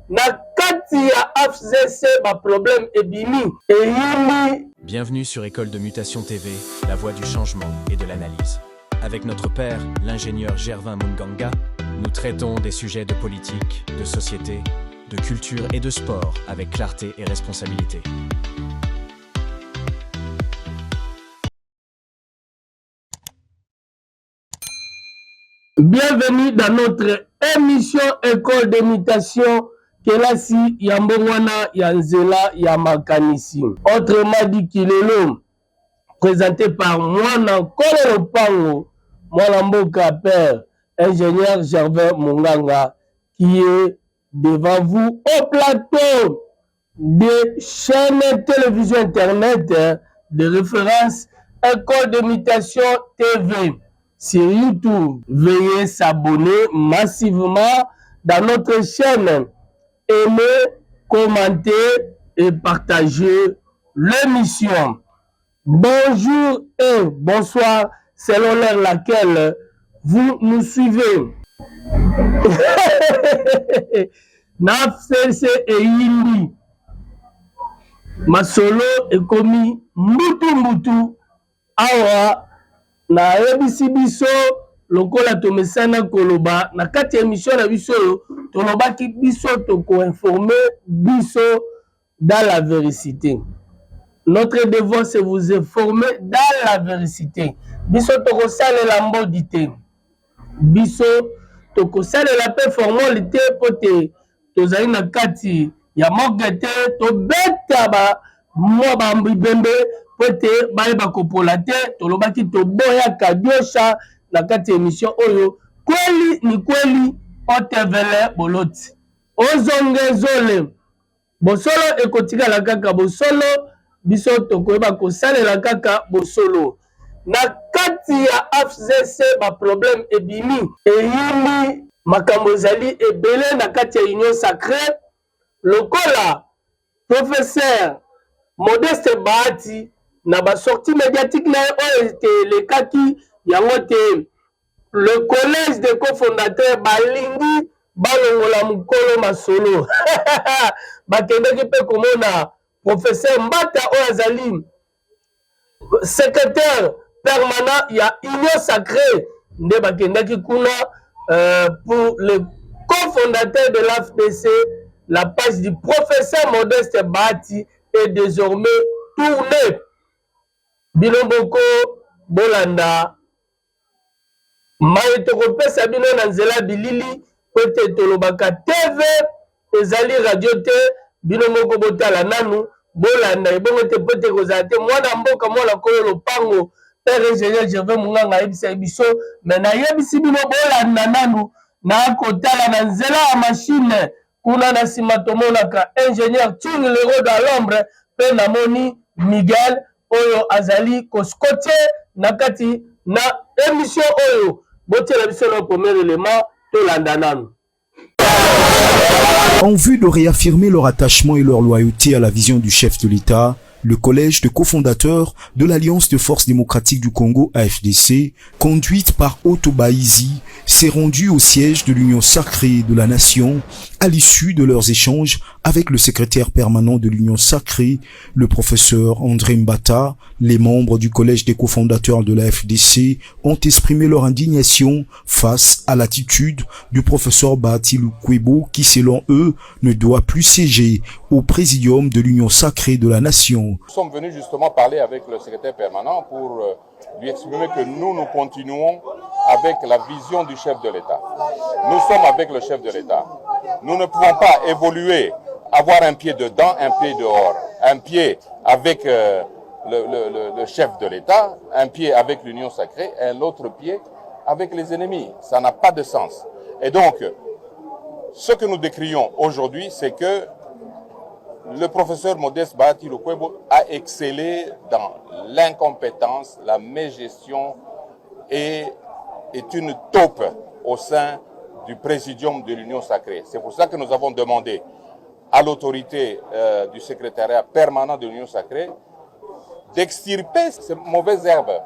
na kati ya AFCC ba problème ebimi eyili. Bienvenue sur École de Mutation TV, la voie du changement et de l'analyse. Avec notre père, l'ingénieur Gervin Munganga, nous traitons des sujets de politique, de société, de culture et de sport avec clarté et responsabilité. Bienvenue dans notre émission École de Mutation Kelasi Yambongwana Yanzela Yamakanisi. Autrement dit Kilelo, présenté par Mwana Kololo Pango, Mwalamboka Père, ingénieur Gervin Munganga, qui est devant vous au plateau des chaînes télévision internet de référence École de Mutation TV. Sur YouTube, veuillez s'abonner massivement dans notre chaîne. Aimez, commentez et partagez l'émission. Bonjour et bonsoir, selon l'heure laquelle vous nous suivez. Nafese et Yindi. Masolo et komi mutu awa na ebisi biso lokola tomesana koloba na kati émission na biso tolobaki biso toko informer biso dans la vérité. Notre devoir c'est vous informer dans la vérité. Biso toko salela mbodité. Biso toko salela pe formalité pote tozali na kati ya mogete to beta ba mwa bambibembe pote bayeba kopola te tolobaki toboya kabiosha na kati émission oyo kweli ni kweli otevele boloti ozongezole bosolo ekotikala kaka bosolo biso tokoyeba kosalela kaka bosolo na kati ya AFCC ba problème ebimi eyili makambo ezali ebele na kati ya union sacrée lokola professeur Modeste Bahati na ba sortie médiatique na oyo elekaki yango te le collège des cofondateurs balingi balongola mukolo masolo bakendaki pe komona professeur Mbata oyo azali secrétaire permanent ya union sacrée nde bakendaki kuna pour le cofondateur de l'AFDC. La page du professeur Modeste Bahati est désormais tournée. Bilomboko Bolanda Maïtokopesa bino na nzela bilili pote tolobaka TV ezali radio te bilomboko botala nanu Bolanda ebongo te pote kozala te mwana mboka mwana Kololo Pango père ingénieur Gervin Munganga yebisa biso mais na yebisi bino Bolanda nanu na kotala na nzela ya machine kuna na sima tomonaka ingénieur Tune le roi dans l'ombre pe namoni Miguel oyo azali koskote na kati na émission oyo botela biso na premier élément tolanda nanu. En vue de réaffirmer leur attachement et leur loyauté à la vision du chef de l'État, le collège de cofondateurs de l'Alliance de forces démocratiques du Congo AFDC, conduite par Otto Baizi, s'est rendu au siège de l'Union sacrée de la nation à l'issue de leurs échanges avec le secrétaire permanent de l'Union sacrée, le professeur André Mbata. Les membres du collège des cofondateurs de la FDC ont exprimé leur indignation face à l'attitude du professeur Bahati Lukwebo qui, selon eux, ne doit plus siéger au présidium de l'Union sacrée de la nation. Nous sommes venus justement parler avec le secrétaire permanent pour lui exprimer que nous continuons avec la vision du chef de l'État. Nous sommes avec le chef de l'État. Nous ne pouvons pas évoluer, avoir un pied dedans, un pied dehors, un pied avec le chef de l'État, un pied avec l'Union sacrée et l'autre pied avec les ennemis. Ça n'a pas de sens. Et donc, ce que nous décrions aujourd'hui, c'est que le professeur Modeste Bahati Lukwebo a excellé dans l'incompétence, la mégestion et est une taupe au sein du présidium de l'Union sacrée. C'est pour ça que nous avons demandé à l'autorité du secrétariat permanent de l'Union sacrée d'extirper cette mauvaise herbe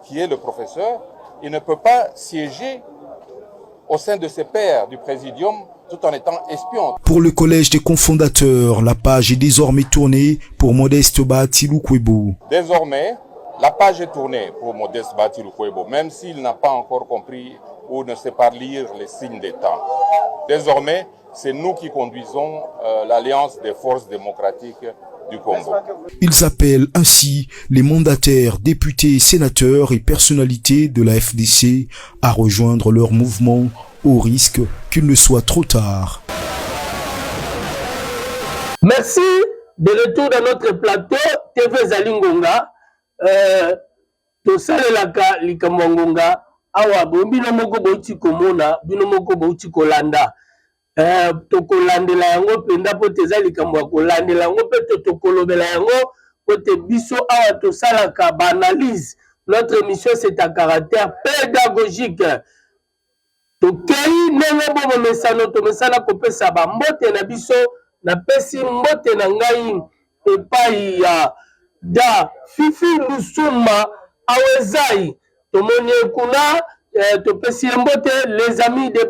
qui est le professeur. Il ne peut pas siéger au sein de ses pairs du présidium tout en étant espion. Pour le collège des cofondateurs, la page est désormais tournée pour Modeste Bahati Lukwebo. Désormais, la page est tournée pour Modeste Bahati Lukwebo, même s'il n'a pas encore compris ou ne sait pas lire les signes des temps. Désormais, c'est nous qui conduisons l'Alliance des forces démocratiques du Congo. Ils appellent ainsi les mandataires, députés, sénateurs et personnalités de la FDC à rejoindre leur mouvement au risque qu'il ne soit trop tard. Merci. De retour dans notre plateau, TV Zalingonga. Tosalelaka likamwangonga. Awa bino moko bauti komona, bino moko bauti kolanda. Tokolandela yango penda po teza likambo ya kolandela yango pe tokolobela yango po te biso awa tosalaka ba analyse. Notre émission c'est à caractère pédagogique. Tokei nenge bomo mesano to mesana kopesa ba mbote na biso na pesi mbote na ngai epai ya da Fifi Lusuma awezai tomoni kuna topesi mbote les amis de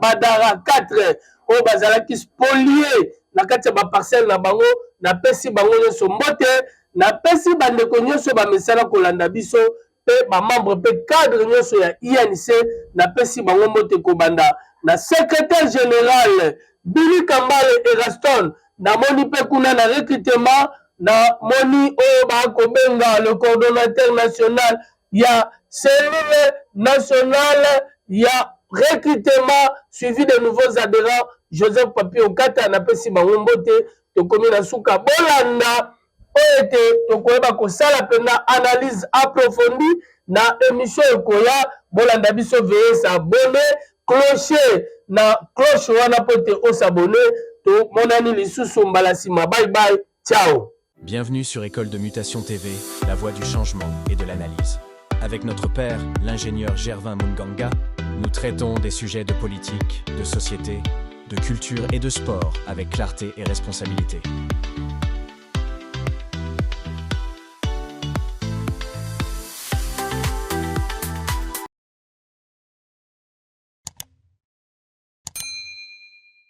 Badara 4 o bazalaki spolié na kati ya ba parcelle na bango na pesi bango nyonso mbote na pesi bandeko nyonso ba mesana kolanda biso pe ba membre pe cadre nyonso ya INC na pesi bango mbote kobanda na secrétaire général Billy Kambale Eraston na moni pe kuna na recrutement na moni oyo ba kobenga le coordonnateur national ya cellule nationale ya recrutement suivi de nouveaux adhérents Joseph Papi Okata na pesi bango mbote tokomi na suka bolanda oyo ete tokoyeba kosala pena analyse approfondie na émission ekoya bolanda biso veye s'abonne clocher na cloche wana pote osabone to monani lisusu mbala sima bye bye ciao. Bienvenue sur École de Mutation TV, la voie du changement et de l'analyse. Avec notre père, l'ingénieur Gervin Munganga, nous traitons des sujets de politique, de société, de culture et de sport avec clarté et responsabilité.